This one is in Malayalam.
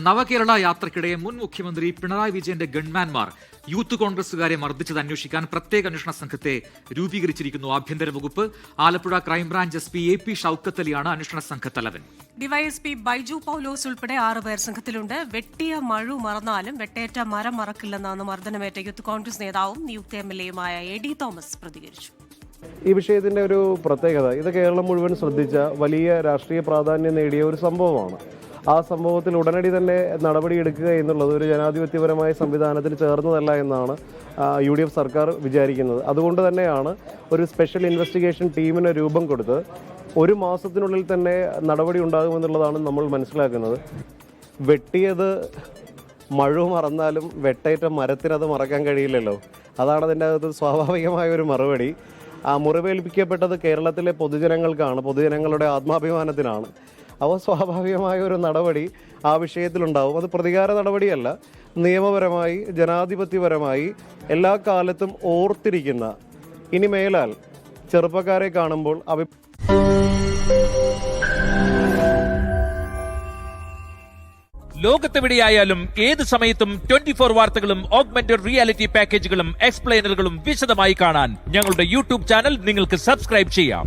നവകേരള യാത്രയ്ക്കിടെ മുൻ മുഖ്യമന്ത്രി പിണറായി വിജയന്റെ ഗൺമാൻമാർ യൂത്ത് കോൺഗ്രസുകാരെ മർദ്ദിച്ചത് അന്വേഷിക്കാൻ പ്രത്യേക അന്വേഷണ സംഘത്തെ രൂപീകരിച്ചിരിക്കുന്നു ആഭ്യന്തര വകുപ്പ്. Alappuzha crime branch S P AP Shoukath അലിയാണ് അന്വേഷണ സംഘത്തലവൻ. ഡിവൈഎസ്പി ബൈജു പൌലോസ് ഉൾപ്പെടെ 6 പേർ സംഘത്തിലുണ്ട്. വെട്ടിയ മഴു മറന്നാലും വെട്ടേറ്റ മരം മറക്കില്ലെന്നാണ് മർദ്ദനമേറ്റ യൂത്ത് കോൺഗ്രസ് നേതാവും നിയുക്ത MLA-യുമായ AD തോമസ് പ്രതികരിച്ചു. ഈ വിഷയത്തിന്റെ ഒരു പ്രത്യേകത, ഇത് കേരളം മുഴുവൻ ശ്രദ്ധിച്ച വലിയ രാഷ്ട്രീയ പ്രാധാന്യം നേടിയ ഒരു സംഭവമാണ്. ആ സംഭവത്തിൽ ഉടനടി തന്നെ നടപടിയെടുക്കുക എന്നുള്ളത് ഒരു ജനാധിപത്യപരമായ സംവിധാനത്തിന് ചേർന്നതല്ല എന്നാണ് UDF സർക്കാർ വിചാരിക്കുന്നത്. അതുകൊണ്ട് തന്നെയാണ് ഒരു സ്പെഷ്യൽ ഇൻവെസ്റ്റിഗേഷൻ ടീമിന് രൂപം കൊടുത്ത് 1 മാസത്തിനുള്ളിൽ തന്നെ നടപടി ഉണ്ടാകുമെന്നുള്ളതാണ് നമ്മൾ മനസ്സിലാക്കുന്നത്. വെട്ടിയത് മഴ മറന്നാലും വെട്ടേറ്റ മരത്തിനത് മറക്കാൻ കഴിയില്ലല്ലോ. അതാണ് അതിൻ്റെ അകത്ത് സ്വാഭാവികമായ ഒരു മറുപടി. ആ മുറിവേൽപ്പിക്കപ്പെട്ടത് കേരളത്തിലെ പൊതുജനങ്ങൾക്കാണ്, പൊതുജനങ്ങളുടെ ആത്മാഭിമാനത്തിനാണ്. അവ സ്വാഭാവികമായ ഒരു നടപടി ആ വിഷയത്തിലുണ്ടാവും. അത് പ്രതികാര നടപടിയല്ല, നിയമപരമായി ജനാധിപത്യപരമായി എല്ലാ കാലത്തും ഓർത്തിരിക്കുന്ന, ഇനി മേലാൽ ചെറുപ്പക്കാരെ കാണുമ്പോൾ ലോകത്തെവിടെയായാലും ഏത് സമയത്തും 24 വാർത്തകളും ഓഗ്മെന്റഡ് റിയാലിറ്റി പാക്കേജുകളും എക്സ്പ്ലെയിനറുകളും വിശദമായി കാണാൻ ഞങ്ങളുടെ YouTube ചാനൽ നിങ്ങൾക്ക് സബ്സ്ക്രൈബ് ചെയ്യാം.